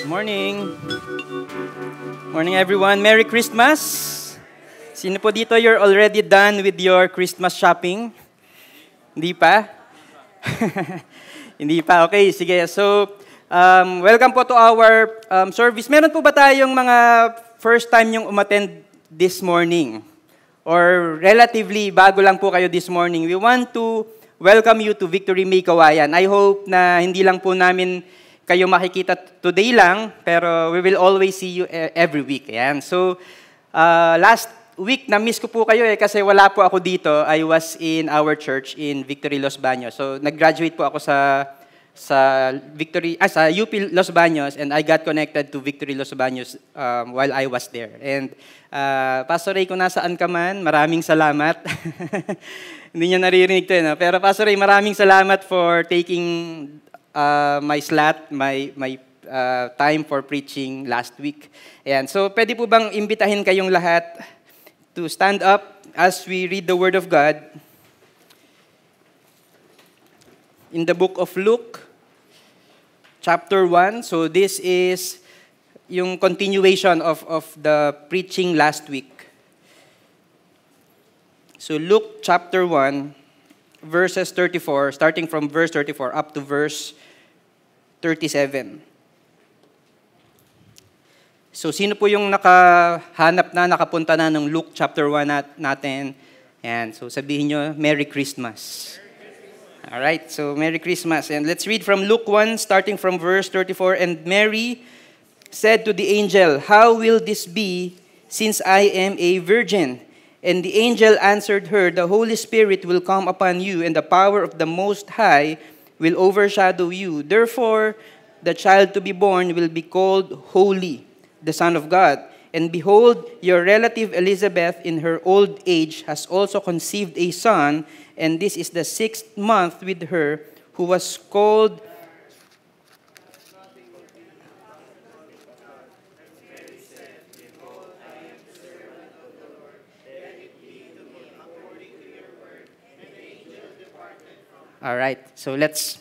Morning. Morning everyone. Merry Christmas. Sino po dito you're already done with your Christmas shopping? Hindi pa? Hindi pa. Okay, sige. So, welcome po to our service. Meron po ba tayong mga first time yung umattend this morning? Or relatively bago lang po kayo this morning? We want to welcome you to Victory May Kawayan. I hope na hindi lang po namin kayo makikita today lang, pero we will always see you every week. Ayan. So, last week, na-miss ko po kayo kasi wala po ako dito. I was in our church in Victory, Los Baños. So, nag-graduate po ako sa UP Los Baños, and I got connected to Victory Los Baños while I was there. And Pastor Ray, kung nasaan ka man, maraming salamat. Hindi niya naririnig to, no? Pero Pastor Ray, maraming salamat for taking my slot, my time for preaching last week. Ayan. So, pwede po bang imbitahin kayong lahat to stand up as we read the Word of God in the book of Luke, chapter 1. So, this is yung continuation of the preaching last week. So, Luke chapter 1, verses 34, starting from verse 34 up to verse 37. So, sino po yung nakapunta na ng Luke chapter 1 natin? Ayan, so sabihin nyo, Merry Christmas. Alright, so Merry Christmas. And let's read from Luke 1, starting from verse 34. And Mary said to the angel, "How will this be, since I am a virgin?" And the angel answered her, "The Holy Spirit will come upon you, and the power of the Most High will overshadow you. Therefore, the child to be born will be called Holy, the Son of God. And behold, your relative Elizabeth in her old age has also conceived a son, and this is the 6th month with her, who was called..." All right, so let's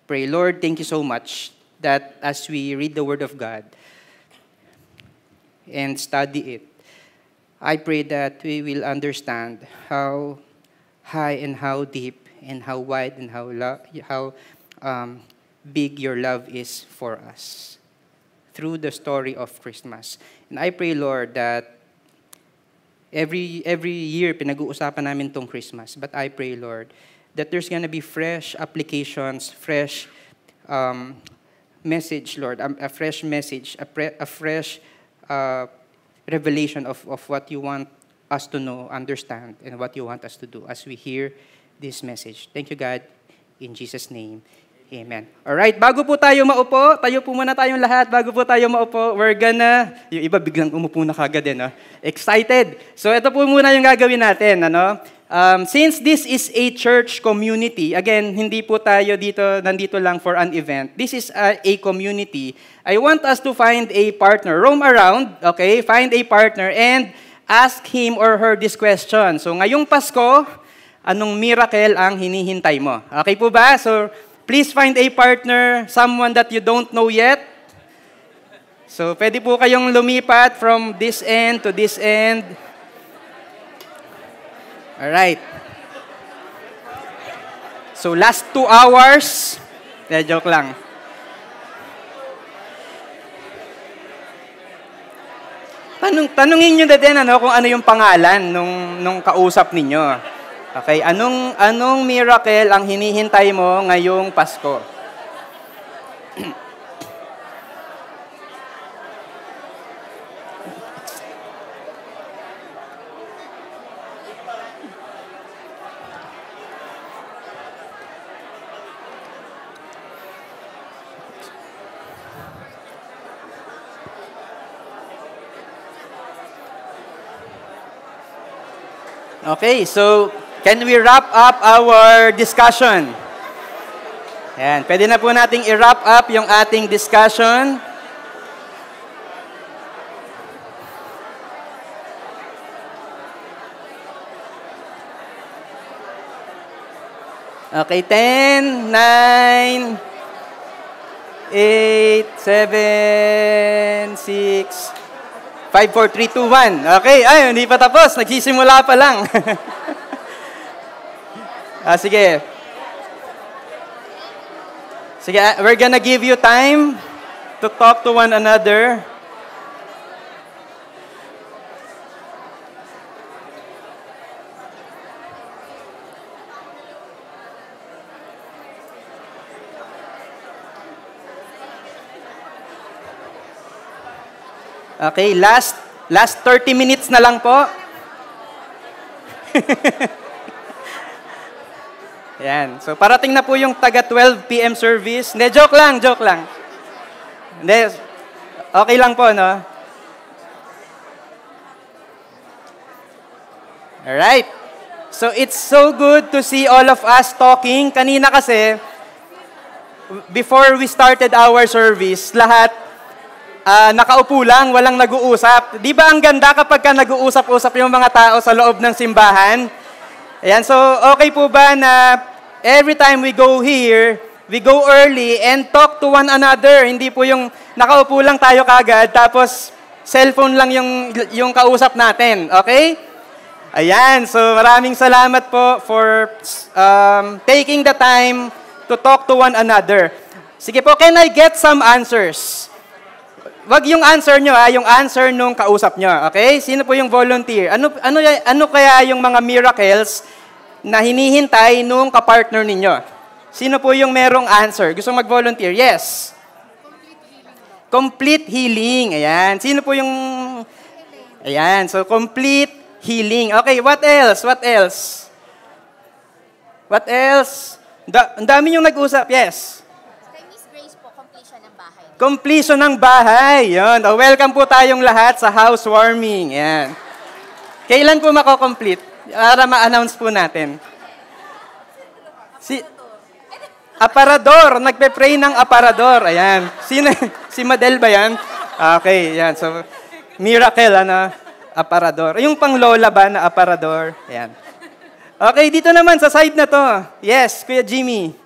pray. Lord, thank you so much that as we read the Word of God and study it, I pray that we will understand how high and how deep and how wide and how big your love is for us through the story of Christmas. And I pray, Lord, that every year pinag-uusapan namin tong Christmas, but I pray, Lord, that there's going to be fresh applications, fresh message, Lord, a fresh message, a fresh revelation of what you want us to know, understand, and what you want us to do as we hear this message. Thank you, God. In Jesus' name, amen. Alright, bago po tayo maupo, tayo po muna tayong lahat. Bago po tayo maupo, yung iba biglang umupo na kagad din, no? Excited. So ito po muna yung gagawin natin, ano? Since this is a church community, again, hindi po tayo nandito lang for an event. This is a community. I want us to find a partner. Roam around, okay? Find a partner and ask him or her this question. So, ngayong Pasko, anong miracle ang hinihintay mo? Okay po ba? So, please find a partner, someone that you don't know yet. So, pwede po kayong lumipat from this end to this end. Alright. So, last 2 hours. Joke lang. Tanungin nyo na din kung ano yung pangalan nung kausap ninyo. Okay, anong miracle ang hinihintay mo ngayong Pasko? Okay, so can we wrap up our discussion? Ayan, pwede na po nating i-wrap up yung ating discussion. Okay, 10, 9, 8, 7, 6, 5, 4, 3, 2, 1. Okay, ay, hindi pa tapos. Nagsisimula pa lang. Sige. Sige, we're gonna give you time to talk to one another. Okay, last 30 minutes na lang po. Yan. So, parating na po yung taga 12 p.m. service. Hindi, joke lang. Hindi, okay lang po, no? Alright. So, it's so good to see all of us talking. Kanina kasi, before we started our service, lahat nakaupo lang, walang nag-uusap. Di ba ang ganda kapag ka nag-uusap-usap yung mga tao sa loob ng simbahan? Ayan, so okay po ba na every time we go here, we go early and talk to one another. Hindi po yung nakaupo lang tayo kagad, tapos cellphone lang yung kausap natin. Okay? Ayan, so maraming salamat po for taking the time to talk to one another. Sige po, can I get some answers? Wag yung answer nyo, yung answer nung kausap nyo. Okay? Sino po yung volunteer? Ano kaya yung mga miracles na hinihintay nung kapartner ninyo? Sino po yung merong answer? Gusto mag-volunteer? Yes. Complete healing. Ayan. Sino po yung... Ayan. So, complete healing. Okay, what else? What else? Ang dami yung nag-usap. Yes. Completion ng bahay. Yun. Welcome po tayong lahat sa housewarming. Yan. Kailan po mako-complete? Para ma-announce po natin. Aparador. Nagpe-pray ng aparador. Ayan. Si Madel ba yan? Okay. Yan. So, miracle, aparador. Yung pang lola ba na aparador? Ayan. Okay. Dito naman sa side na to. Yes, Kuya Jimmy.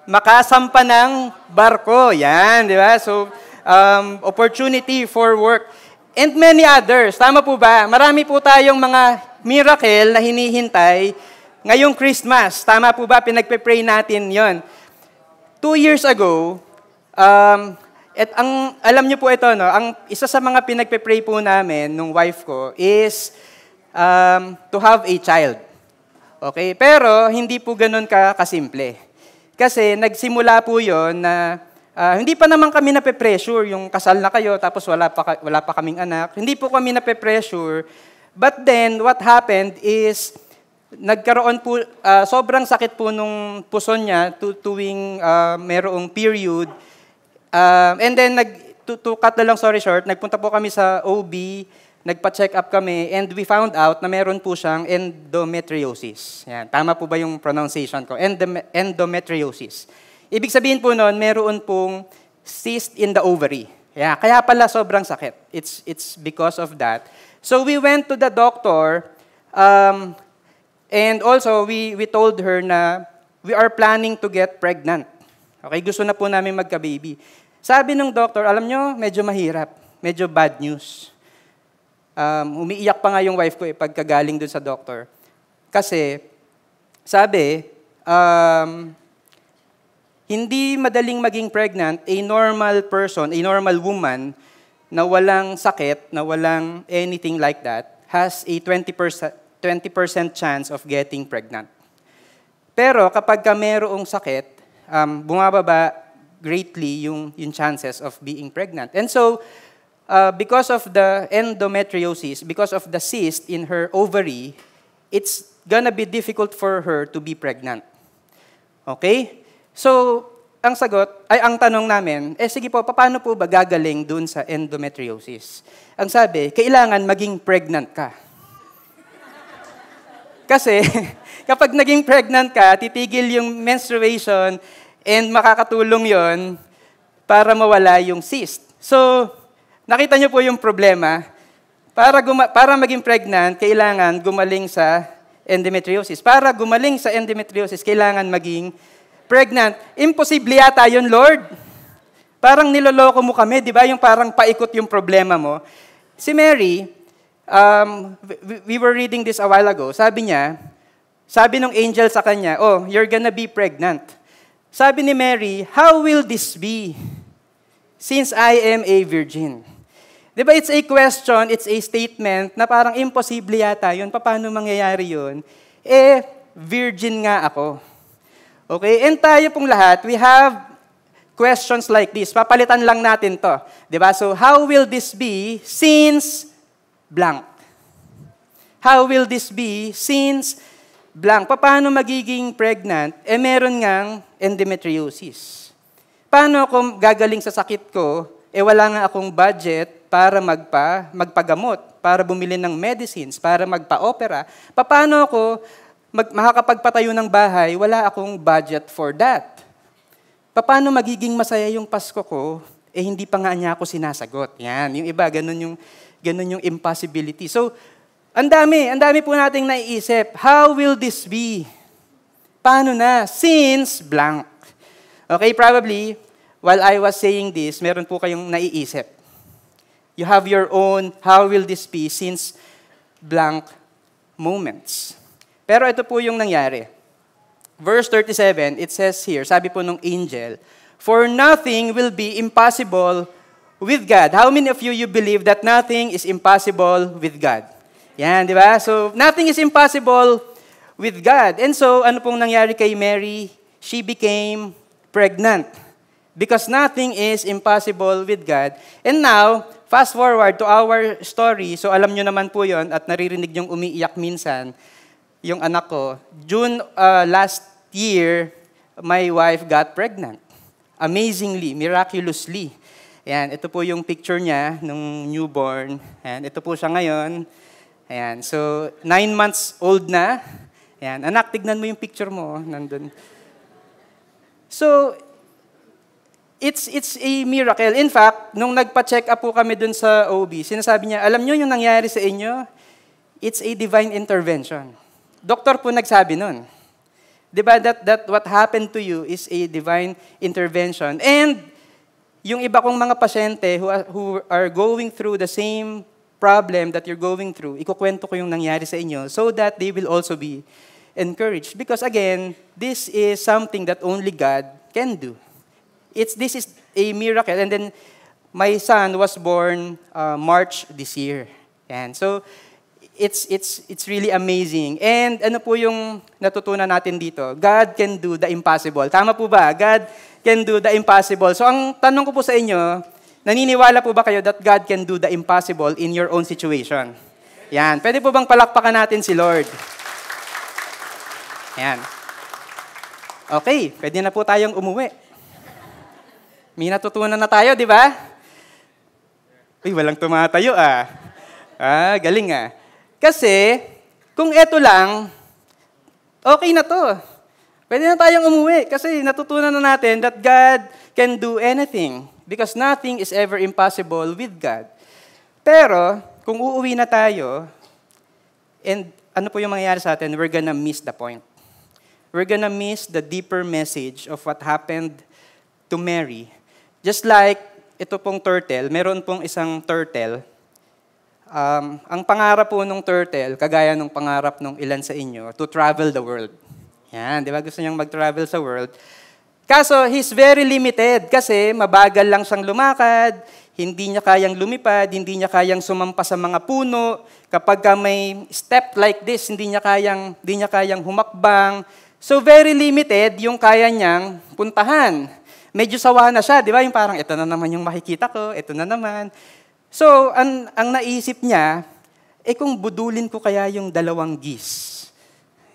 Makasampa ng barko. Yan, di ba? So, opportunity for work. And many others. Tama po ba? Marami po tayong mga miracle na hinihintay ngayong Christmas. Tama po ba? Pinagpe-pray natin yon. 2 years ago, alam niyo po ito, no? Ang isa sa mga pinagpe-pray po namin nung wife ko is to have a child. Okay? Pero, hindi po ganun kasimple. Kasi nagsimula po yon na hindi pa naman kami nape-pressure, yung kasal na kayo tapos wala pa kaming anak. Hindi po kami nape-pressure. But then, what happened is, nagkaroon po, sobrang sakit po nung puso niya tuwing merong period. And then, to cut the long story short, nagpunta po kami sa OB, nagpa-check up kami, and we found out na meron po siyang endometriosis. Yan. Tama po ba yung pronunciation ko? Endometriosis. Ibig sabihin po noon, meron pong cyst in the ovary. Yan. Kaya pala sobrang sakit. It's because of that. So we went to the doctor, and also we told her na we are planning to get pregnant. Okay, gusto na po namin magka-baby. Sabi ng doctor, alam nyo, medyo mahirap. Medyo bad news. Umiiyak pa nga yung wife ko pagkagaling dun sa doctor. Kasi, sabi, hindi madaling maging pregnant a normal person, a normal woman na walang sakit, na walang anything like that, has a 20% chance of getting pregnant. Pero kapag merong sakit, bumababa greatly yung chances of being pregnant. And so, because of the endometriosis, because of the cyst in her ovary, it's gonna be difficult for her to be pregnant. Okay? So, ang tanong namin, sige po, paano po ba gagaling dun sa endometriosis? Ang sabi, kailangan maging pregnant ka. Kasi, kapag naging pregnant ka, titigil yung menstruation and makakatulong yon para mawala yung cyst. So, nakita niyo po yung problema. Para maging pregnant, kailangan gumaling sa endometriosis. Para gumaling sa endometriosis, kailangan maging pregnant. Imposible yata yun, Lord. Parang niloloko mo kami, di ba? Yung parang paikot yung problema mo. Si Mary, we were reading this a while ago. Sabi nung angel sa kanya, oh, you're gonna be pregnant. Sabi ni Mary, how will this be? Since I am a virgin. Di ba, it's a question, it's a statement na parang imposible yata yun. Paano mangyayari yun? Virgin nga ako. Okay? And tayo pong lahat, we have questions like this. Papalitan lang natin to. Di ba? So, how will this be since blank? How will this be since blank? Paano magiging pregnant? Meron ngang endometriosis. Paano ako gagaling sa sakit ko? Wala nga akong budget para magpagamot, para bumili ng medicines, para magpa-opera. Paano ako makakapagpatayo ng bahay? Wala akong budget for that. Paano magiging masaya yung Pasko ko? Hindi pa nga niya ako sinasagot. Yan, yung iba, ganun yung impossibility. So, ang dami po nating naiisip. How will this be? Paano na? Since blank. Okay, probably, while I was saying this, meron po kayong naiisip. You have your own, how will this be since blank moments. Pero ito po yung nangyari. Verse 37, it says here, sabi po nung angel, for nothing will be impossible with God. How many of you believe that nothing is impossible with God? Yan, di ba? So, nothing is impossible with God. And so, ano pong nangyari kay Mary? She became pregnant. Because nothing is impossible with God. And now, fast forward to our story. So, alam nyo naman po yon at naririnig yung umiiyak minsan, yung anak ko. June last year, my wife got pregnant. Amazingly, miraculously. Ayan, ito po yung picture niya nung newborn. Ayan, ito po siya ngayon. Ayan, so 9 months old na. Ayan, anak, tignan mo yung picture mo. Nandun. So, it's a miracle. In fact, nung nagpa-check up po kami dun sa OB, sinasabi niya, alam nyo yung nangyari sa inyo? It's a divine intervention. Doktor po nagsabi nun. Diba, that what happened to you is a divine intervention. And yung iba kong mga pasyente who are going through the same problem that you're going through, ikukwento ko yung nangyari sa inyo so that they will also be encouraged. Because again, this is something that only God can do. This is a miracle. And then, my son was born March this year. And so, it's really amazing. And ano po yung natutunan natin dito? God can do the impossible. Tama po ba? God can do the impossible. So ang tanong ko po sa inyo, naniniwala po ba kayo that God can do the impossible in your own situation? Yan. Pwede po bang palakpakan natin si Lord? Yan. Okay, pwede na po tayong umuwi. May natutunan na tayo, di ba? Uy, walang tumatayo galing Kasi, kung eto lang, okay na to. Pwede na tayong umuwi kasi natutunan na natin that God can do anything because nothing is ever impossible with God. Pero, kung uuwi na tayo, and ano po yung mangyayari sa atin, we're gonna miss the point. We're gonna miss the deeper message of what happened to Mary. Just like, ito pong turtle, meron pong isang turtle. Ang pangarap po nung turtle, kagaya nung pangarap nung ilan sa inyo, to travel the world. Yan, di ba? Gusto niyang mag-travel sa world. Kaso, he's very limited kasi mabagal lang siyang lumakad, hindi niya kayang lumipad, hindi niya kayang sumampa sa mga puno. Kapag may step like this, hindi niya kayang humakbang. So, very limited yung kaya niyang puntahan. Medyo sawa na siya, di ba? Yung parang, ito na naman yung makikita ko, ito na naman. So, ang naisip niya, kung budulin ko kaya yung 2 geese.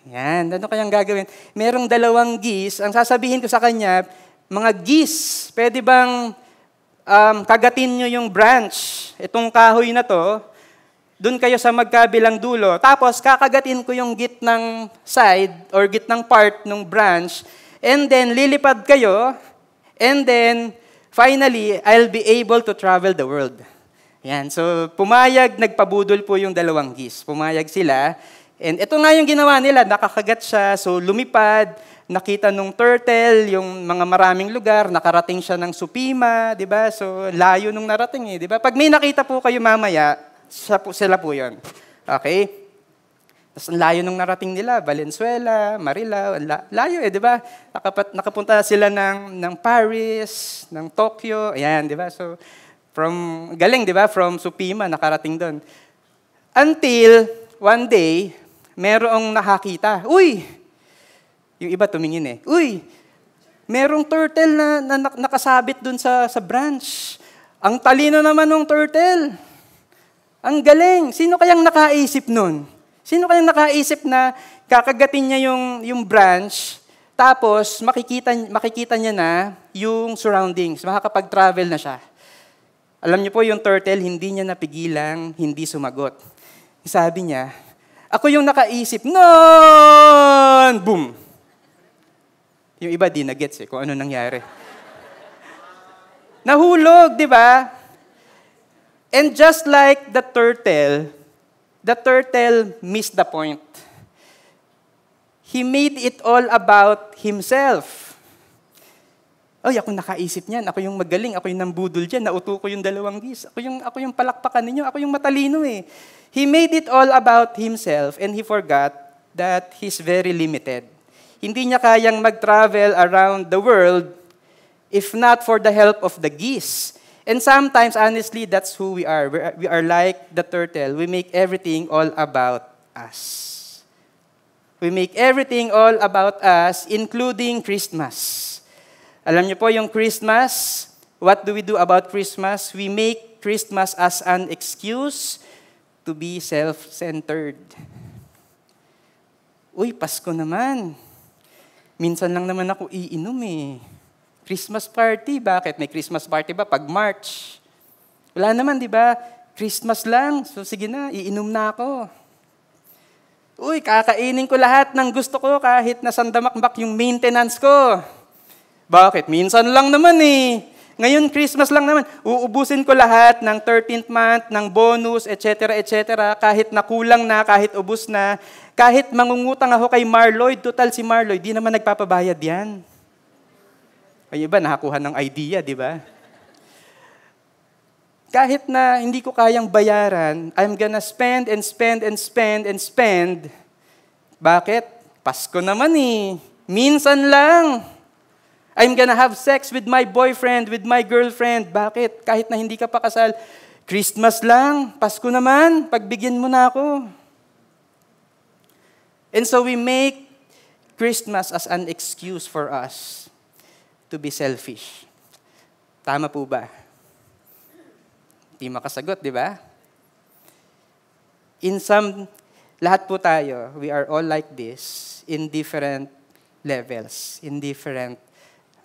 Yan, ano kayang gagawin? Merong 2 geese, ang sasabihin ko sa kanya, mga geese, pwede bang kagatin nyo yung branch, itong kahoy na to, dun kayo sa magkabilang dulo, tapos kakagatin ko yung gitnang side or gitnang part ng branch, and then lilipad kayo, and then finally, I'll be able to travel the world. Yan. So, pumayag, nagpabudol po yung 2 geese. Pumayag sila. And ito nga yung ginawa nila, nakakagat siya, so lumipad. nakita nung turtle, yung mga maraming lugar, nakarating siya ng Supima, di ba? So, layo nung narating eh, di ba? Pag may nakita po kayo mamaya, sila po yun. Okay? Tapos ang layo nung narating nila, Valenzuela, Marilao, layo eh, di ba? Nakapunta sila ng Paris, ng Tokyo, ayan, di ba? So, galing, di ba? From Supima, nakarating doon. Until, one day, merong nakakita. Uy! Yung iba tumingin eh. Uy! Merong turtle na nakasabit dun sa branch. Ang talino naman ng turtle. Ang galing. Sino kayang nakaisip nun? Sino kayang nakaisip na kakagatin niya yung branch, tapos makikita niya na yung surroundings, makakapag-travel na siya. Alam niyo po, yung turtle, hindi niya napigilang hindi sumagot. Sabi niya, ako yung nakaisip, noon! Boom! Yung iba di na-gets kung ano nangyari. Nahulog, di ba? And just like the turtle missed the point. He made it all about himself. Ay, ako nakaisip niyan. Ako yung magaling. Ako yung nambudol dyan. Nauto ko yung 2 gis. Ako yung palakpakan ninyo. Ako yung matalino eh. He made it all about himself and he forgot that he's very limited. Hindi niya kayang mag-travel around the world if not for the help of the geese. And sometimes, honestly, that's who we are. We are like the turtle. We make everything all about us. We make everything all about us, including Christmas. Alam niyo po, yung Christmas, what do we do about Christmas? We make Christmas as an excuse to be self-centered. Uy, Pasko naman. Minsan lang naman ako iinom eh. Christmas party, bakit? May Christmas party ba pag March? Wala naman, di ba? Christmas lang. So sige na, iinom na ako. Uy, kakainin ko lahat ng gusto ko kahit nasandamakbak yung maintenance ko. Bakit? Minsan lang naman eh. Ngayon, Christmas lang naman. Uubusin ko lahat ng 13th month, ng bonus, etc., etc., kahit nakulang na, kahit ubus na, kahit mangungutang ako kay Marloyd, total si Marloyd, di naman nagpapabayad yan. Ay iba, nakakuha ng idea, di ba? Kahit na hindi ko kayang bayaran, I'm gonna spend and spend and spend and spend. Bakit? Pasko naman eh. Minsan lang. I'm gonna have sex with my boyfriend, with my girlfriend. Bakit? Kahit na hindi ka pa kasal, Christmas lang. Pasko naman. Pagbigyan mo na ako. And so we make Christmas as an excuse for us to be selfish. Tama po ba? Di makasagot, di ba? Lahat po tayo, we are all like this in different levels, in different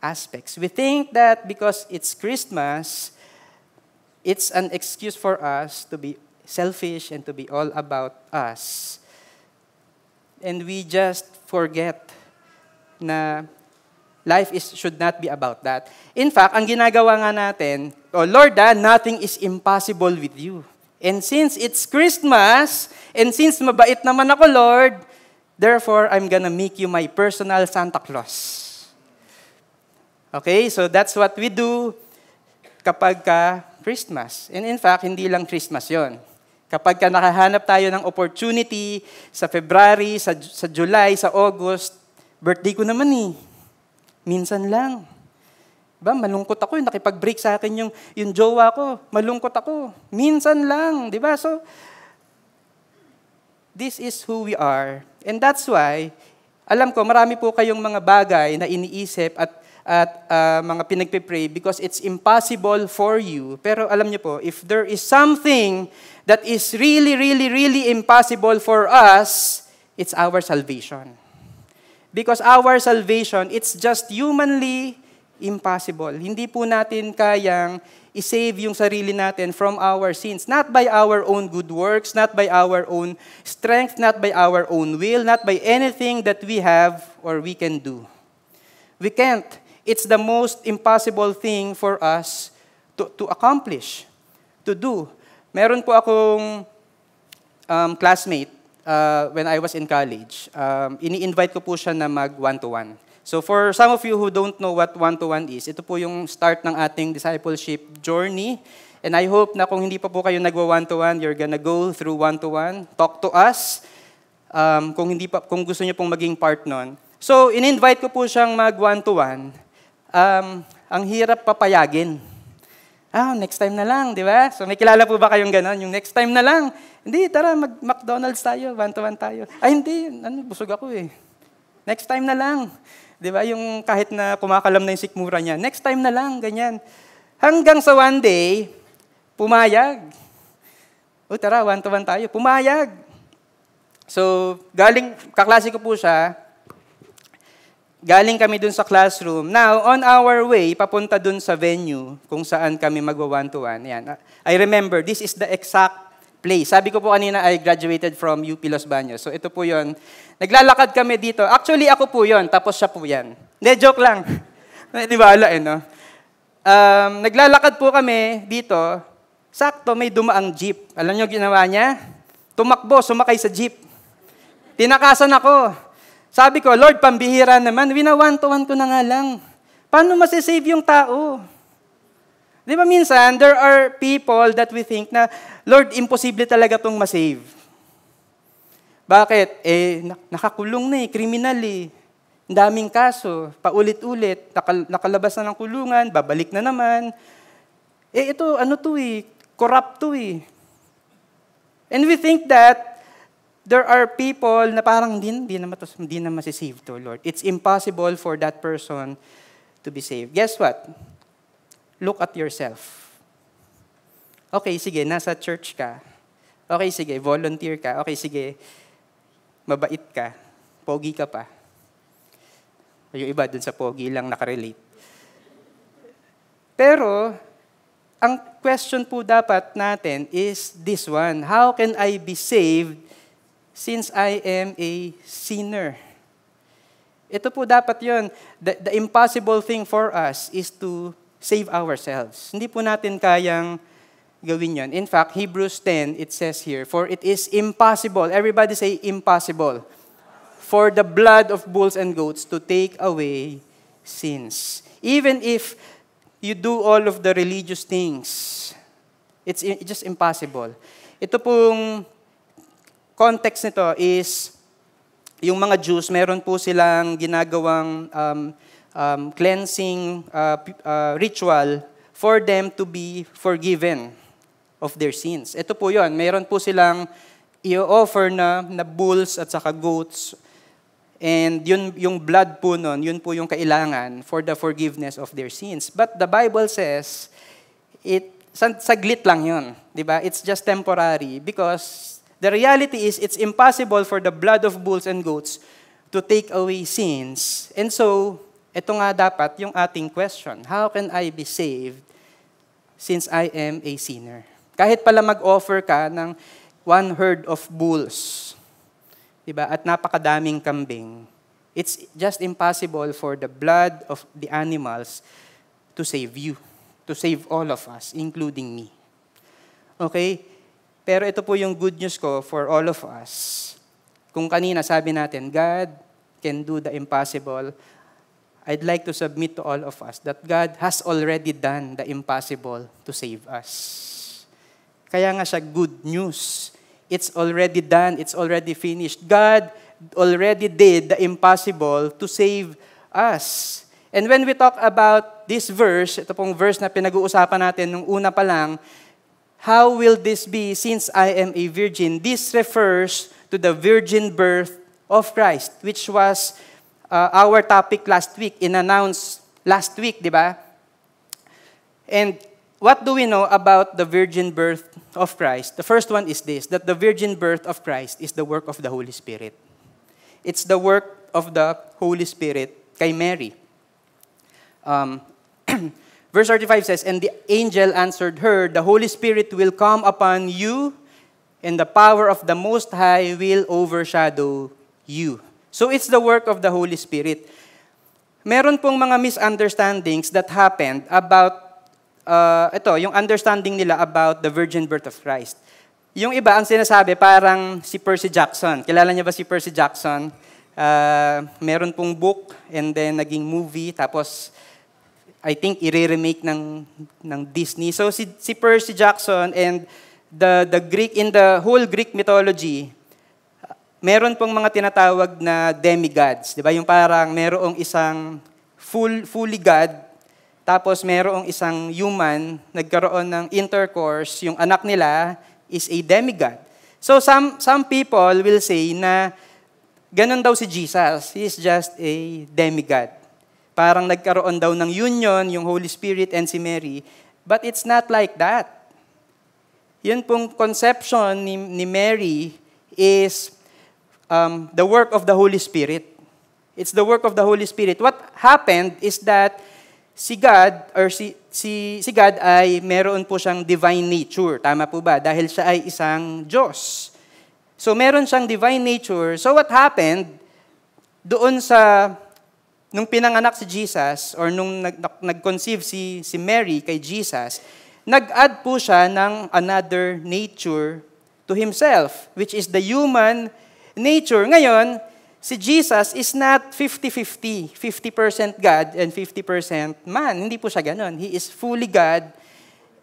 aspects. We think that because it's Christmas, it's an excuse for us to be selfish and to be all about us. And we just forget na life should not be about that. In fact, ang ginagawa nga natin, Lord, nothing is impossible with you. And since it's Christmas, and since mabait naman ako, Lord, therefore, I'm gonna make you my personal Santa Claus. Okay, so that's what we do kapag Christmas. And in fact, hindi lang Christmas yon. Kapag nakahanap tayo ng opportunity sa February, sa July, sa August, birthday ko naman eh. Minsan lang. Ba, malungkot ako, nakipag-break sa akin yung jowa ko. Malungkot ako. Minsan lang, di ba? So, this is who we are. And that's why, alam ko, marami po kayong mga bagay na iniisip at mga pinagpipray because it's impossible for you. Pero alam niyo po, if there is something that is really, really, really impossible for us, it's our salvation. Because our salvation, it's just humanly impossible. Hindi po natin kayang i-save yung sarili natin from our sins. Not by our own good works, not by our own strength, not by our own will, not by anything that we have or we can do. We can't. It's the most impossible thing for us to accomplish, to do. Meron po akong classmate when I was in college. Ini-invite ko po siya na mag one-to-one. So for some of you who don't know what one-to-one is, ito po yung start ng ating discipleship journey. And I hope na kung hindi pa po kayo nagwa-one-to-one, you're gonna go through one-to-one. Talk to us kung gusto niyo pong maging part nun. So in-invite ko po siyang mag-one-to-one. Ang hirap papayagin. Next time na lang, di ba? So may kilala po ba kayong gano'n? Yung next time na lang. Hindi, tara, mag-McDonald's tayo, one-to-one tayo. Hindi, busog ako eh. Next time na lang. Di ba? Yung kahit na kumakalam na yung sikmura niya, next time na lang, ganyan. Hanggang sa one day, pumayag. Tara, one-to-one tayo. Pumayag. So, kaklase ko po siya, galing kami dun sa classroom. Now, on our way, papunta dun sa venue kung saan kami magwa-one-to-one. Yan. I remember, this is the exact place. Sabi ko po kanina, I graduated from UP Los Baños. So, ito po yon. Naglalakad kami dito. Actually, ako po yon, tapos siya po yan. Hindi, joke lang. Di ba, no? Naglalakad po kami dito. Sakto, may dumaang jeep. Alam niyo ginawa niya? Tumakbo, sumakay sa jeep. Tinakasan ako. Sabi ko, Lord, pambihira naman. Wina-one-to-one ko na nga lang. Paano masisave yung tao? Di ba minsan, there are people that we think na, Lord, imposible talaga itong masave. Bakit? Nakakulong na kriminal Ang daming kaso, paulit-ulit, nakalabas na ng kulungan, babalik na naman. Ito, corrupt to And we think that there are people na parang hindi na masisave to, Lord. It's impossible for that person to be saved. Guess what? Look at yourself. Okay, sige, nasa church ka. Okay, sige, volunteer ka. Okay, sige, mabait ka. Pogi ka pa. Yung iba dun sa pogi lang nakarelate. Pero, ang question po dapat natin is this one. How can I be saved since I am a sinner? Ito po dapat yun. The impossible thing for us is to save ourselves. Hindi po natin kayang gawin yon. In fact, Hebrews 10, it says here, for it is impossible. Everybody say impossible. For the blood of bulls and goats to take away sins. Even if you do all of the religious things, it's just impossible. Ito pong context nito is, yung mga Jews, meron po silang ginagawang cleansing ritual for them to be forgiven of their sins. Ito po yun. Meron po silang i-offer na bulls at saka goats. And yung blood po nun, yun po yung kailangan for the forgiveness of their sins. But the Bible says, saglit lang yun. Diba? It's just temporary because the reality is it's impossible for the blood of bulls and goats to take away sins. And so, ito nga dapat yung ating question. How can I be saved since I am a sinner? Kahit pala mag-offer ka ng 1 herd of bulls, diba? At napakadaming kambing, it's just impossible for the blood of the animals to save you, to save all of us, including me. Okay? Pero ito po yung good news ko for all of us. Kung kanina sabi natin, God can do the impossible, I'd like to submit to all of us that God has already done the impossible to save us. Kaya nga siya good news. It's already done. It's already finished. God already did the impossible to save us. And when we talk about this verse, ito pong verse na pinag-uusapan natin nung una pa lang, how will this be since I am a virgin? This refers to the virgin birth of Christ, which was our topic last week, in-announced last week, di ba? And what do we know about the virgin birth of Christ? The first one is this, that the virgin birth of Christ is the work of the Holy Spirit. It's the work of the Holy Spirit kay Mary. Verse 35 says, and the angel answered her, the Holy Spirit will come upon you, and the power of the Most High will overshadow you. So it's the work of the Holy Spirit. Meron pong mga misunderstandings that happened about, yung understanding nila about the virgin birth of Christ. Yung iba, ang sinasabi, parang si Percy Jackson. Kilala niyo ba si Percy Jackson? Meron pong book and then naging movie, tapos I think i-remake ng Disney. So si Percy Jackson and the Greek, in the whole Greek mythology, meron pong mga tinatawag na demigods, di ba? Yung parang merong isang fully God, tapos merong isang human, nagkaroon ng intercourse, yung anak nila is a demigod. So some people will say na ganun daw si Jesus, he is just a demigod. Parang nagkaroon daw ng union, yung Holy Spirit and si Mary, but it's not like that. Yun pong conception ni Mary is the work of the Holy Spirit. It's the work of the Holy Spirit. What happened is that si God ay meron po siyang divine nature. Tama po ba? Dahil siya ay isang Diyos. So meron siyang divine nature. So what happened doon nung pinanganak si Jesus or nung nag-conceive si Mary kay Jesus, nag-add po siya ng another nature to himself, which is the human nature. Ngayon, si Jesus is not 50-50, 50% God and 50% man. Hindi po siya ganon. He is fully God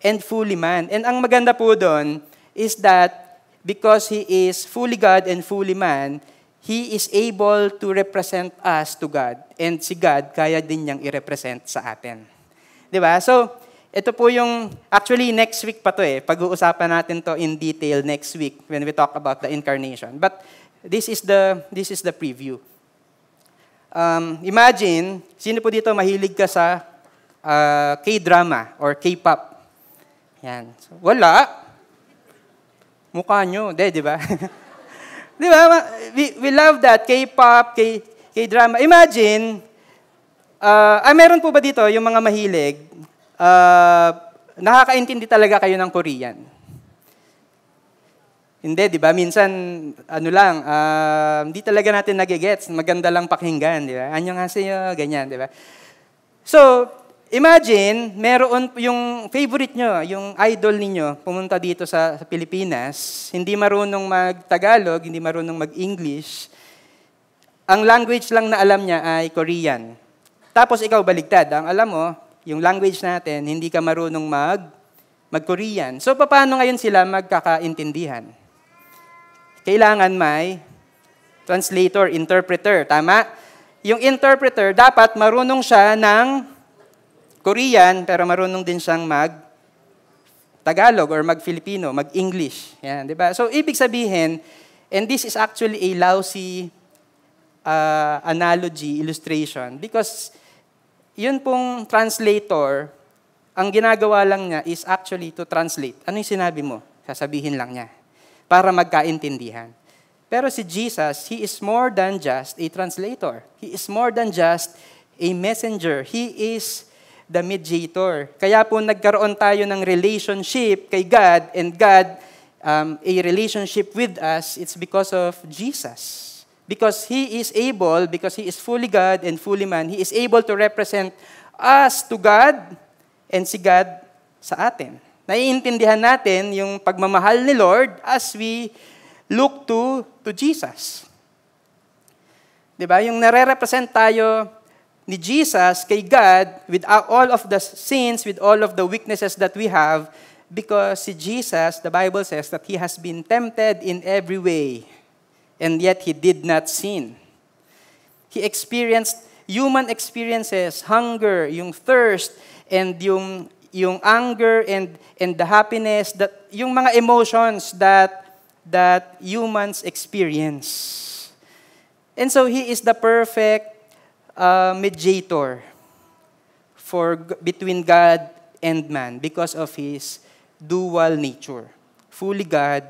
and fully man. And ang maganda po doon is that because He is fully God and fully man, He is able to represent us to God. And si God, kaya din niyang i-represent sa atin. Diba? So, ito po yung, actually next week pa to Pag-uusapan natin to in detail next week when we talk about the incarnation. But this is the preview. Imagine, sino po dito mahilig ka sa K-drama or K-pop? Yan. So, wala. Mukha nyo. Di ba? Di ba? We love that. K-pop, K-drama. Imagine, meron po ba dito yung mga mahilig, nakakaintindi talaga kayo ng Korean? Hindi, di ba? Minsan, hindi talaga natin nagigets. Maganda lang pakinggan, di ba? Annyeonghaseyo, ganyan, di ba? So, imagine, meron yung favorite nyo, yung idol ninyo, pumunta dito sa Pilipinas, hindi marunong mag-Tagalog, hindi marunong mag-English. Ang language lang na alam niya ay Korean. Tapos ikaw baligtad. Ang alam mo, yung language natin, hindi ka marunong mag-Korean. So, paano ngayon sila magkakaintindihan? Kailangan may translator, interpreter. Tama? Yung interpreter, dapat marunong siya ng Korean, pero marunong din siyang mag-Tagalog or mag-Filipino, mag-English. Yan, di ba? So, ibig sabihin, and this is actually a lousy analogy, illustration, because yun pong translator, ang ginagawa lang niya is actually to translate. Ano yung sinabi mo? Sasabihin lang niya. Para magkaintindihan. Pero si Jesus, He is more than just a translator. He is more than just a messenger. He is the mediator. Kaya po nagkaroon tayo ng relationship kay God and God, a relationship with us, it's because of Jesus. Because He is able, because He is fully God and fully man, He is able to represent us to God and si God sa atin. Naiintindihan natin yung pagmamahal ni Lord as we look to Jesus. Diba? Yung nare-represent tayo ni Jesus kay God with all of the sins, with all of the weaknesses that we have, because si Jesus, the Bible says that He has been tempted in every way, and yet He did not sin. He experienced human experiences, hunger, yung thirst, and yung anger and the happiness, that yung mga emotions that humans experience. And so He is the perfect mediator between God and man because of His dual nature. Fully God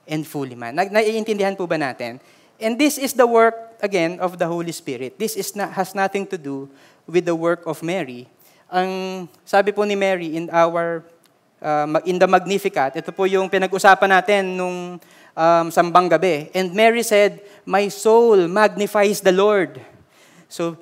and fully man. Naiintindihan po ba natin? And this is the work, again, of the Holy Spirit. This has nothing to do with the work of Mary. Ang sabi po ni Mary in the Magnificat, ito po yung pinag-usapan natin nung sambang gabi. And Mary said, "My soul magnifies the Lord." So,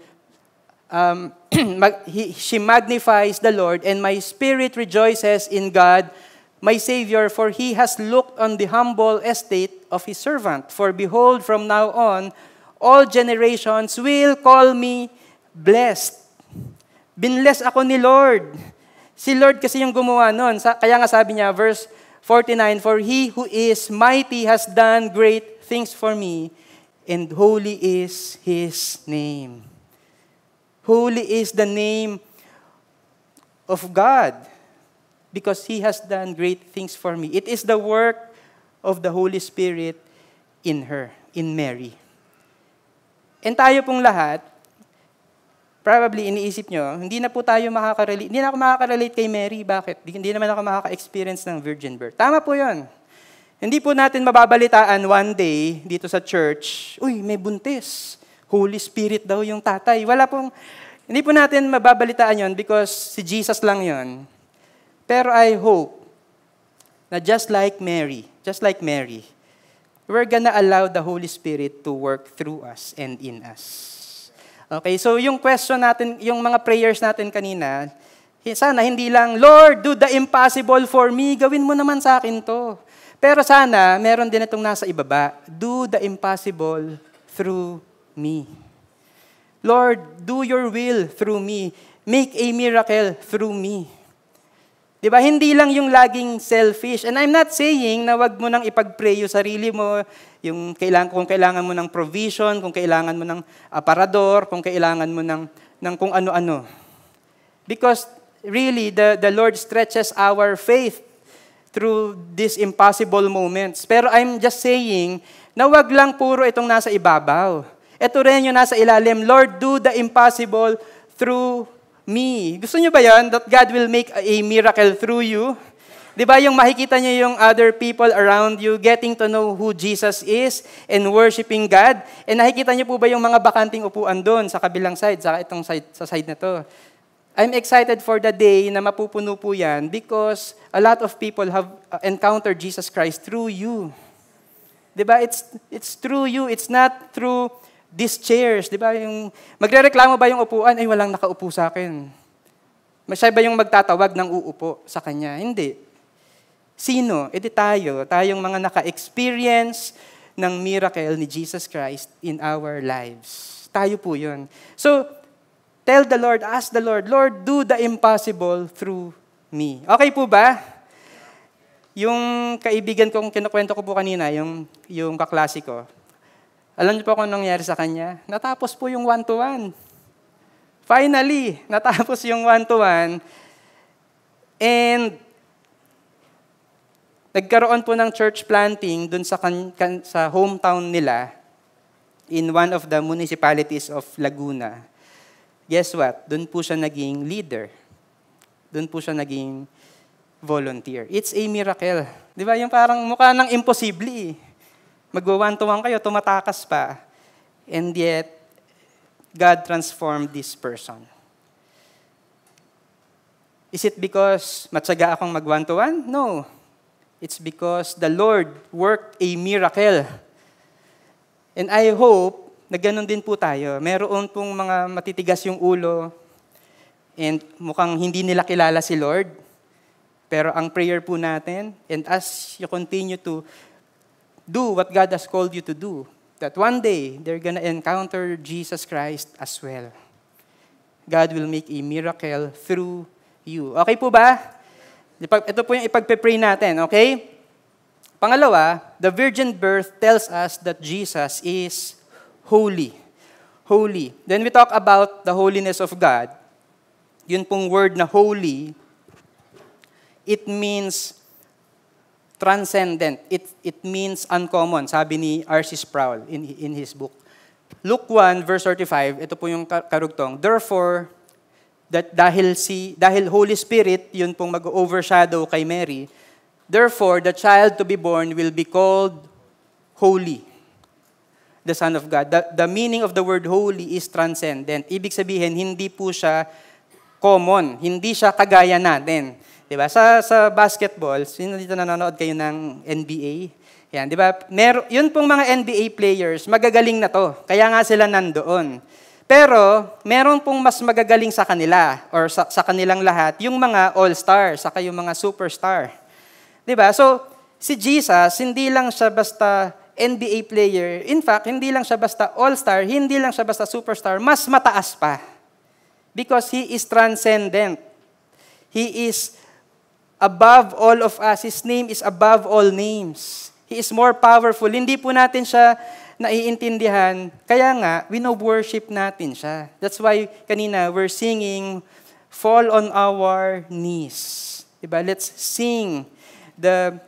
she magnifies the Lord, and my spirit rejoices in God, my Savior, for He has looked on the humble estate of His servant. For behold, from now on, all generations will call me blessed. Binless ako ni Lord. Si Lord kasi yung gumawa nun. Kaya nga sabi niya, verse 49, for he who is mighty has done great things for me, and holy is his name. Holy is the name of God, because he has done great things for me. It is the work of the Holy Spirit in her, in Mary. And tayo pong lahat, probably iniisip nyo, hindi na po tayo makaka-relate. Hindi na ako makaka-relate kay Mary. Bakit? Hindi naman ako makaka-experience ng virgin birth. Tama po yun. Hindi po natin mababalitaan one day dito sa church, uy, may buntis. Holy Spirit daw yung tatay. Hindi po natin mababalitaan yon because si Jesus lang yon. Pero I hope na just like Mary, we're gonna allow the Holy Spirit to work through us and in us. Okay, so yung question natin, yung mga prayers natin kanina, sana hindi lang, Lord, do the impossible for me, gawin mo naman sa akin to. Pero sana, meron din itong nasa ibaba, do the impossible through me. Lord, do your will through me. Make a miracle through me. Diba? Hindi lang yung laging selfish. And I'm not saying na wag mo nang ipag-pray yung sarili mo, kung kailangan mo ng provision, kung kailangan mo ng aparador, kung kailangan mo ng kung ano-ano. Because really, the Lord stretches our faith through these impossible moments. Pero I'm just saying na wag lang puro itong nasa ibabaw. Ito rin yung nasa ilalim, Lord, do the impossible through me. Gusto niyo ba yan? That God will make a miracle through you? Di ba yung makikita niyo yung other people around you getting to know who Jesus is and worshiping God? And nakikita niyo po ba yung mga bakanting upuan doon sa kabilang side, sa side na to? I'm excited for the day na mapupuno po yan because a lot of people have encountered Jesus Christ through you. Di ba? It's through you. It's not through these chairs, di ba? Yung magrereklamo ba yung upuan? Ay, walang nakaupo sa akin. Siya ba yung magtatawag ng uupo sa kanya? Hindi. Sino? Edi tayo. Tayong mga naka-experience ng miracle ni Jesus Christ in our lives. Tayo po yun. So, tell the Lord, ask the Lord, Lord, do the impossible through me. Okay po ba? Yung kaibigan kong kinukwento ko po kanina, yung kaklase ko, alam niyo po kung anong nangyari sa kanya? Natapos po yung 1-to-1. Finally, natapos yung 1-to-1. And nagkaroon po ng church planting dun sa hometown nila in one of the municipalities of Laguna. Guess what? Dun po siya naging leader. Dun po siya naging volunteer. It's a miracle. Di ba? Yung parang mukha ng imposible. Magwa-1-to-1 kayo, tumatakas pa. And yet, God transformed this person. Is it because matyaga akong mag-1-to-1? No. It's because the Lord worked a miracle. And I hope na ganun din po tayo. Meron pong mga matitigas yung ulo and mukhang hindi nila kilala si Lord. Pero ang prayer po natin, and as you continue to do what God has called you to do, that one day, they're gonna encounter Jesus Christ as well. God will make a miracle through you. Okay po ba? Ito po yung ipagpe-pray natin, okay? Pangalawa, the virgin birth tells us that Jesus is holy. Holy. Then we talk about the holiness of God. Yun pong word na holy, it means transcendent. It means uncommon, sabi ni R.C. Sproul in his book. Luke 1, verse 35, ito po yung karugtong. Therefore, dahil Holy Spirit, yun pong mag-overshadow kay Mary, therefore, the child to be born will be called holy, the Son of God. The meaning of the word holy is transcendent. Ibig sabihin, hindi po siya common, hindi siya kagaya natin. Diba? Sa basketball, sino dito nanonood kayo ng NBA? Yan, diba? Yun pong mga NBA players, magagaling na to. Kaya nga sila nandoon. Pero, meron pong mas magagaling sa kanila or sa kanilang lahat, yung mga all-star, saka yung mga superstar. Diba? So, si Jesus, hindi lang siya basta NBA player, in fact, hindi lang siya basta all-star, hindi lang siya basta superstar, mas mataas pa. Because he is transcendent. He is above all of us. His name is above all names. He is more powerful. Hindi po natin siya naiintindihan. Kaya nga, wino-worship natin siya. That's why kanina we're singing, fall on our knees. Diba? Let's sing the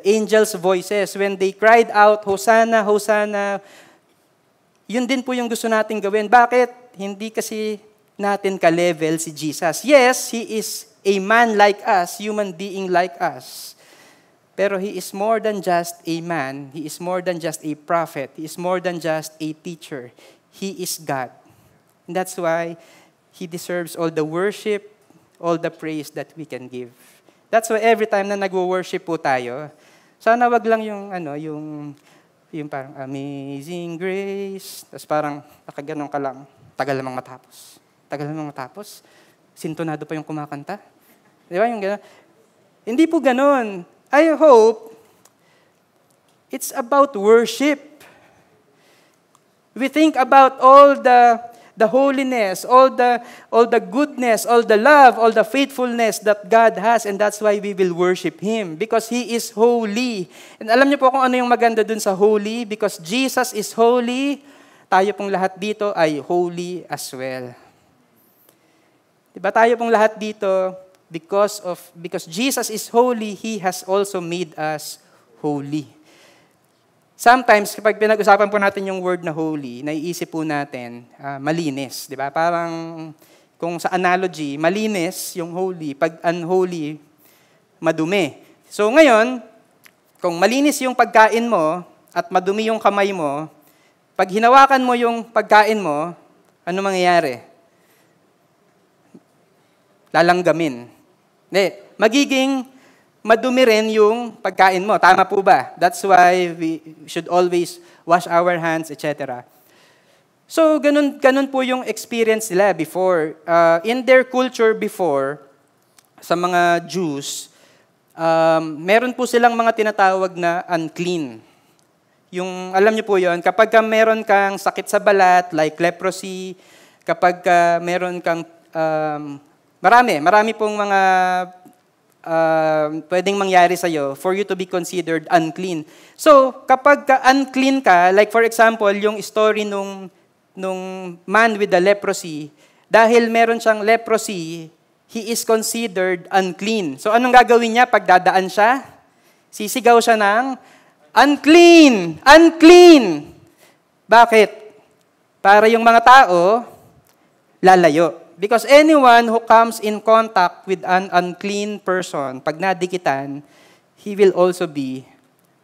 angels' voices. When they cried out, Hosanna, Hosanna, yun din po yung gusto natin gawin. Bakit? Hindi kasi natin ka-level si Jesus. Yes, He is a man like us, human being like us. Pero He is more than just a man. He is more than just a prophet. He is more than just a teacher. He is God. And that's why He deserves all the worship, all the praise that we can give. That's why every time na nagwo-worship po tayo, sana wag lang yung parang amazing grace, tapos parang nakaganon ka lang, tagal namang matapos. Tagal namang matapos, sintonado pa yung kumakanta. Di ba yung gano'n? Hindi po gano'n. I hope it's about worship. We think about all the holiness, all the goodness, all the love, all the faithfulness that God has, and that's why we will worship Him, because He is holy. And alam niyo po kung ano yung maganda dun sa holy? Because Jesus is holy, tayo pong lahat dito ay holy as well. Diba tayo pong lahat dito, because Jesus is holy, He has also made us holy. Sometimes, kapag pinag-usapan po natin yung word na holy, naiisip po natin, malinis. Di ba? Parang, kung sa analogy, malinis yung holy, pag unholy, madumi. So ngayon, kung malinis yung pagkain mo, at madumi yung kamay mo, pag hinawakan mo yung pagkain mo, ano mangyayari? Lalanggamin. Hindi, magiging madumi rin yung pagkain mo. Tama po ba? That's why we should always wash our hands, etc. So, ganun po yung experience nila before. In their culture before, sa mga Jews, meron po silang mga tinatawag na unclean. Yung, alam niyo po yon, kapag meron kang sakit sa balat, like leprosy, kapag meron kang, marami pong mga pwedeng mangyari sa'yo for you to be considered unclean. So, kapag unclean ka, like for example, yung story nung man with the leprosy, dahil meron siyang leprosy, he is considered unclean. So, anong gagawin niya pag dadaan siya? Sisigaw siya ng, unclean! Unclean! Bakit? Para yung mga tao, lalayo. Because anyone who comes in contact with an unclean person, pag nadikitan, he will also be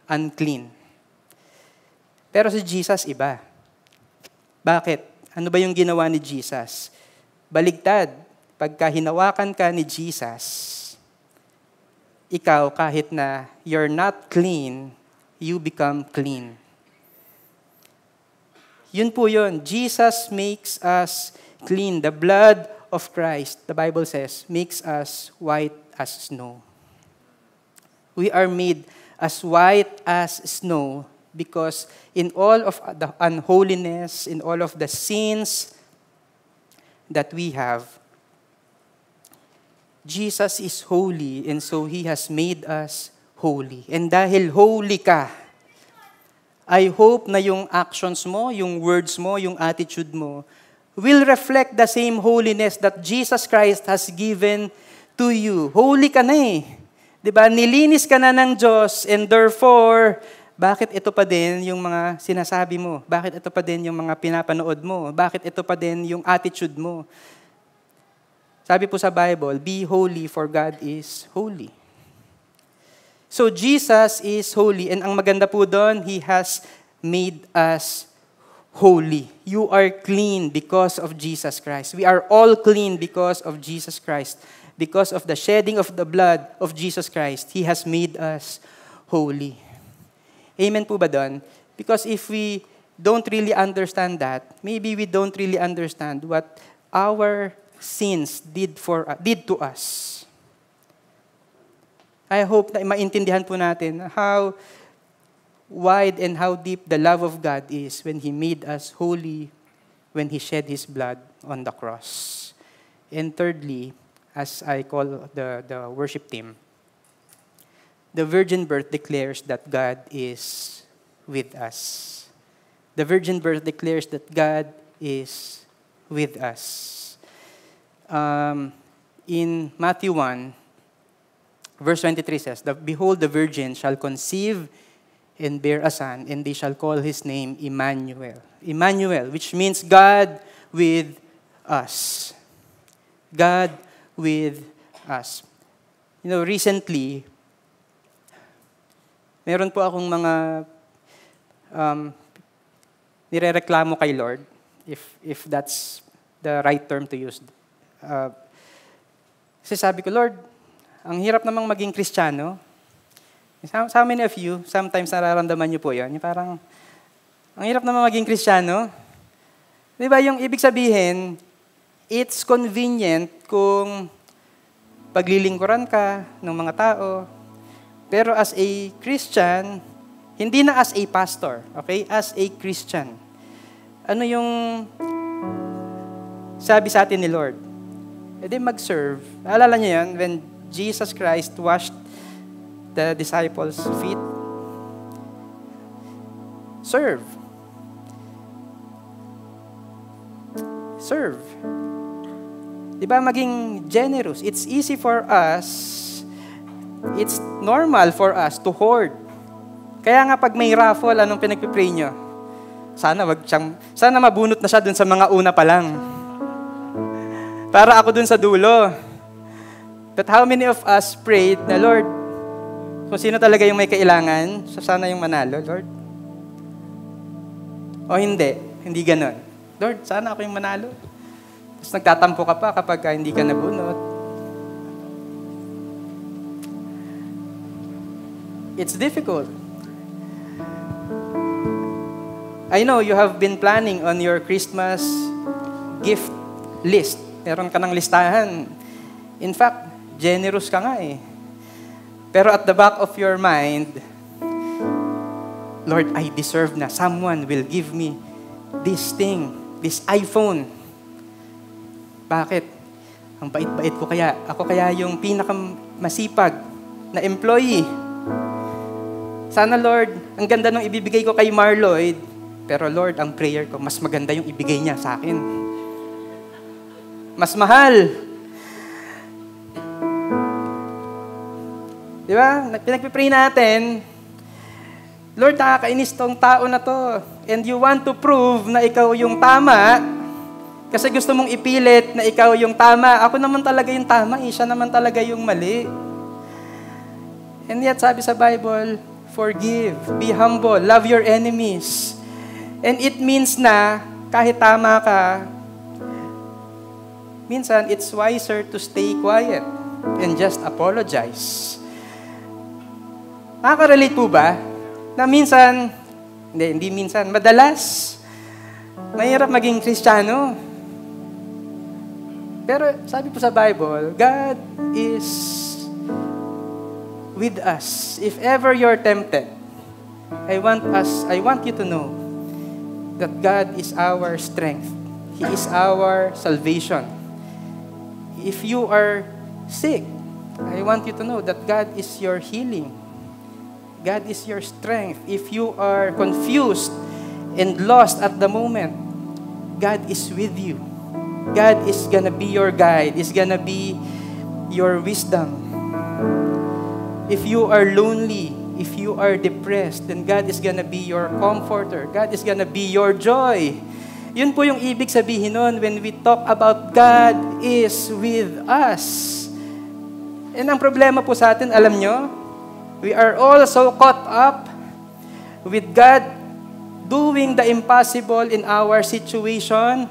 unclean. Pero si Jesus iba. Bakit? Ano ba yung ginawa ni Jesus? Baligtad. Pagka hinawakan ka ni Jesus, ikaw kahit na you're not clean, you become clean. Yun po yun. Jesus makes us clean. The blood of Christ, the Bible says, makes us white as snow. We are made as white as snow because in all of the unholiness, in all of the sins that we have, Jesus is holy and so He has made us holy. And dahil holy ka, I hope na yung actions mo, yung words mo, yung attitude mo, will reflect the same holiness that Jesus Christ has given to you. Holy ka na eh. Diba? Nilinis ka na ng Diyos and therefore, bakit ito pa din yung mga sinasabi mo? Bakit ito pa din yung mga pinapanood mo? Bakit ito pa din yung attitude mo? Sabi po sa Bible, be holy for God is holy. So Jesus is holy and ang maganda po doon, He has made us holy. You are clean because of Jesus Christ. We are all clean because of Jesus Christ. Because of the shedding of the blood of Jesus Christ, He has made us holy. Amen po ba doon? Because if we don't really understand that, maybe we don't really understand what our sins did to us. I hope na maintindihan po natin how wide and how deep the love of God is when He made us holy, when He shed His blood on the cross. And thirdly, as I call the worship team, the virgin birth declares that God is with us. The virgin birth declares that God is with us. In Matthew 1, verse 23 says, Behold, the virgin shall conceive and bear a son, and they shall call his name Emmanuel. Emmanuel, which means God with us. God with us. Recently, meron po akong mga nirereklamo kay Lord, if that's the right term to use. Kasi sabi ko, Lord, ang hirap namang maging Kristiyano. How many of you, sometimes nararamdaman niyo po yan, yung parang, ang hirap namang maging Kristiyano. Di ba, yung ibig sabihin, it's convenient kung paglilingkuran ka ng mga tao, pero as a Christian, hindi na as a pastor, okay? As a Christian. Ano yung sabi sa atin ni Lord? E di mag-serve. Naalala niyo yan, when Jesus Christ washed the disciples' feet? Serve. Serve. Di ba, maging generous. It's easy for us, it's normal for us to hoard. Kaya nga pag may raffle, anong pinagpipray nyo? Sana mabunot na siya dun sa mga una pa lang. Para ako dun sa dulo. But how many of us prayed na, Lord, kung sino talaga yung may kailangan, sana yung manalo, Lord? O hindi? Hindi ganon. Lord, sana ako yung manalo. Tapos nagtatampo ka pa kapag hindi ka nabunot. It's difficult. I know you have been planning on your Christmas gift list. Meron ka ng listahan. In fact, generous ka nga eh. Pero at the back of your mind, Lord, I deserve na. Someone will give me this thing, this iPhone. Bakit? Ang bait-bait ko kaya. Ako kaya yung pinakamasipag na employee. Sana, Lord, ang ganda nung ibibigay ko kay Marloyd, pero Lord, ang prayer ko, mas maganda yung ibigay niya sa akin. Mas mahal. Di ba? Pinagpipray natin, Lord, nakakainis tong tao na to. And you want to prove na ikaw yung tama, kasi gusto mong ipilit na ikaw yung tama. Ako naman talaga yung tama, siya naman talaga yung mali. And yet, sabi sa Bible, forgive, be humble, love your enemies. And it means na, kahit tama ka, minsan, it's wiser to stay quiet and just apologize. Nakaka-relate po ba? Na minsan, hindi minsan, madalas, mahirap maging Kristiyano. Pero sabi po sa Bible, God is with us. If ever you're tempted, I want you to know that God is our strength. He is our salvation. If you are sick, I want you to know that God is your healing. God is your strength. If you are confused and lost at the moment, God is with you. God is gonna be your guide. Is gonna be your wisdom. If you are lonely, if you are depressed, then God is gonna be your comforter. God is gonna be your joy. Yun po yung ibig sabihin nun when we talk about God is with us. And ang problema po sa atin, alam nyo, we are all so caught up with God doing the impossible in our situation.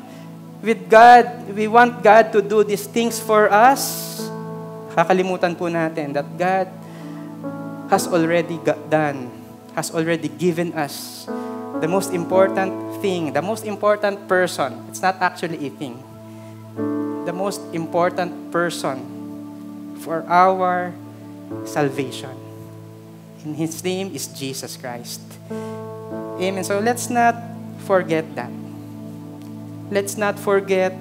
With God, we want God to do these things for us. Kakalimutan po natin that God has already done, has already given us the most important thing, the most important person. It's not actually a thing. The most important person for our salvation. And His name is Jesus Christ. Amen. So let's not forget that. Let's not forget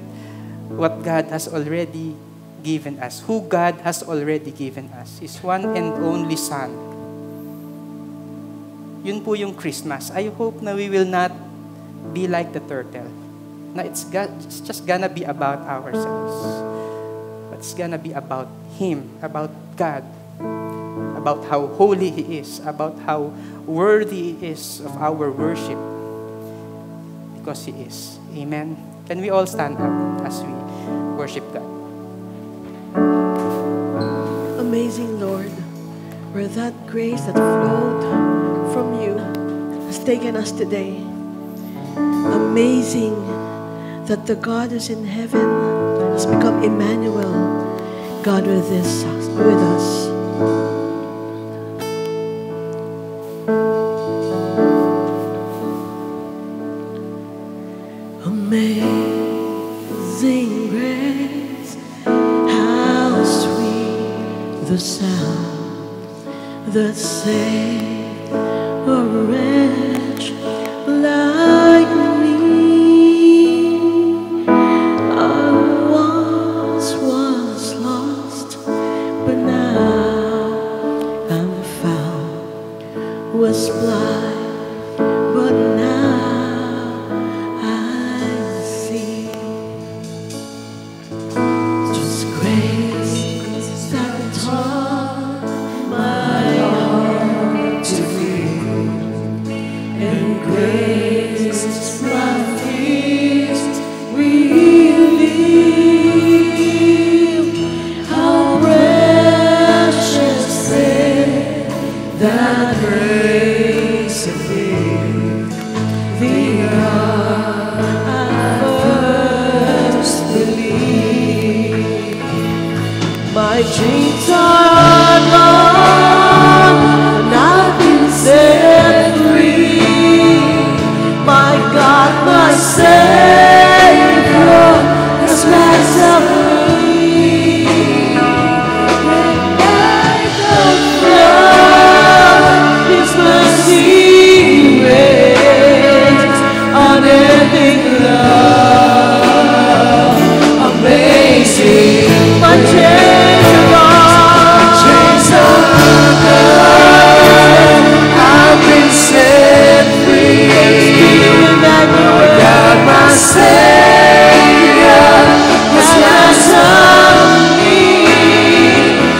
what God has already given us, who God has already given us, His one and only Son. Yun po yung Christmas. I hope na we will not be like the turtle. Na it's just gonna be about ourselves. But it's gonna be about Him, about God, about how holy He is, about how worthy He is of our worship. Because He is. Amen. Can we all stand up as we worship God? Amazing, Lord, where that grace that flowed from You has taken us today. Amazing that the God who's in heaven has become Emmanuel, God with us. Amazing grace, how sweet the sound that saved a wretch like me. I once was lost, but now I'm found. Was blind, but now I see. Just grace that taught my heart to feel, and grace my fears reveal. How precious is that grace appeared, the hour I first believed. My chains are gone, and I've been set free. My God, my Savior, has ransomed me. Like the flood, His mercy reigns, unending love, amazing. My chains are gone, chains are gone. I've been set free. Emmanuel, God, my Savior, has ransomed me.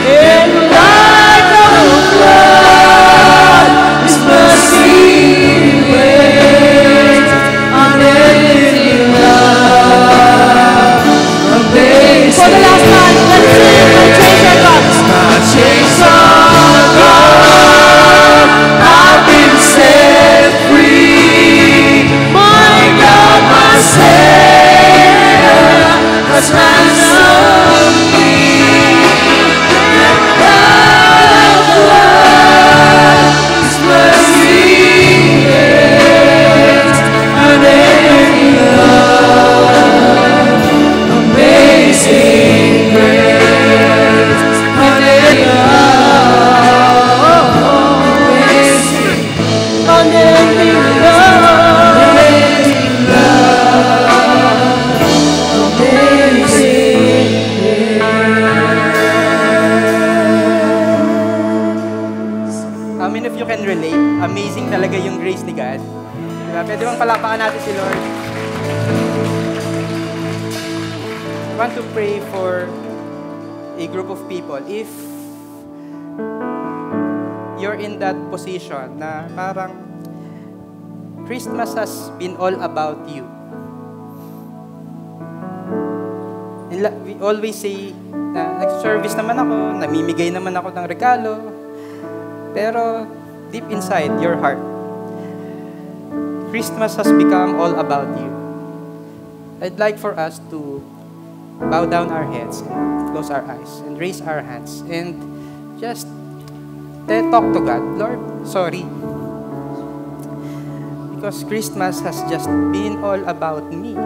In the light of the flood, His mercy reigns, unending love, amazing. For the last time, let's sing. My chains are gone. I've been set free. My God, my Savior, has ransomed me. And God of love, His mercy reigns, unending love, amazing grace, unending love, amazing, unending love, amazing love, amazing grace. How many of you can relate? Amazing talaga yung grace ni God. Diba? Pwede bang palapakan natin si Lord? I want to pray for a group of people. If you're in that position na parang Christmas has been all about you. We always say na nag-service naman ako, namimigay naman ako ng regalo, pero deep inside your heart, Christmas has become all about you. I'd like for us to bow down our heads and close our eyes and raise our hands and just talk to God. Lord, sorry. Because Christmas has just been all about me.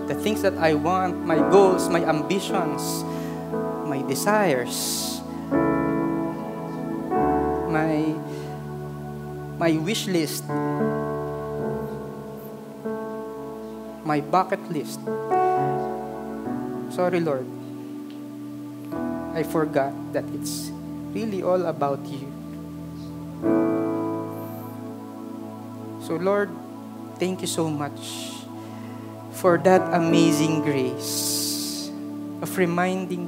The things that I want, my goals, my ambitions, my desires, my wish list, my bucket list. Sorry, Lord. I forgot that it's really all about you. So, Lord, thank you so much for that amazing grace of reminding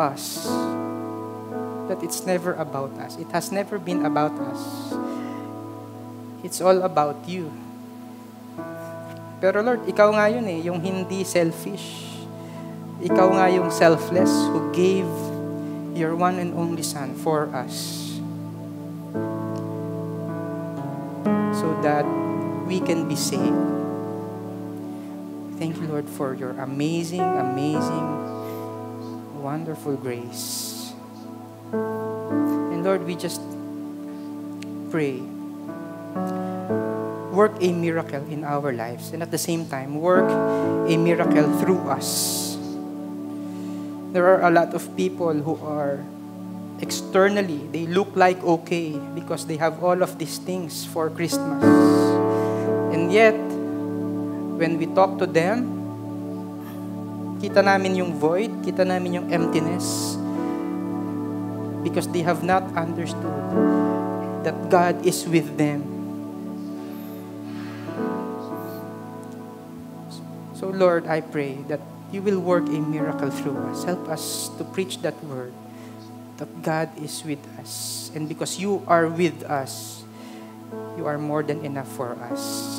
us that it's never about us. It has never been about us. It's all about you. Pero Lord, ikaw nga yun yung hindi selfish. Ikaw nga yung selfless who gave your one and only Son for us. So that we can be saved. Thank you, Lord, for your amazing, amazing, wonderful grace. And Lord, we just pray, work a miracle in our lives, and at the same time, work a miracle through us. There are a lot of people who are externally, they look like okay because they have all of these things for Christmas. And yet, when we talk to them, kita namin yung void, kita namin yung emptiness because they have not understood that God is with them. So Lord, I pray that you will work a miracle through us. Help us to preach that word, that God is with us. And because you are with us, you are more than enough for us.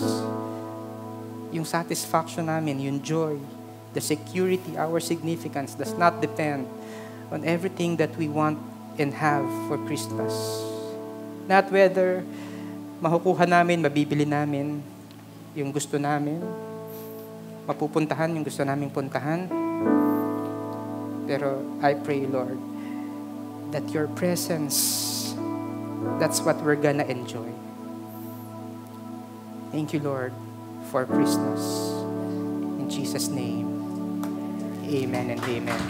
Yung satisfaction namin, yung joy, the security, our significance does not depend on everything that we want and have for Christmas. Not whether makukuha namin, mabibili namin yung gusto namin, mapupuntahan yung gusto naming puntahan. Pero I pray, Lord, that your presence, that's what we're gonna enjoy. Thank you, Lord, for Christmas. In Jesus' name, amen and amen.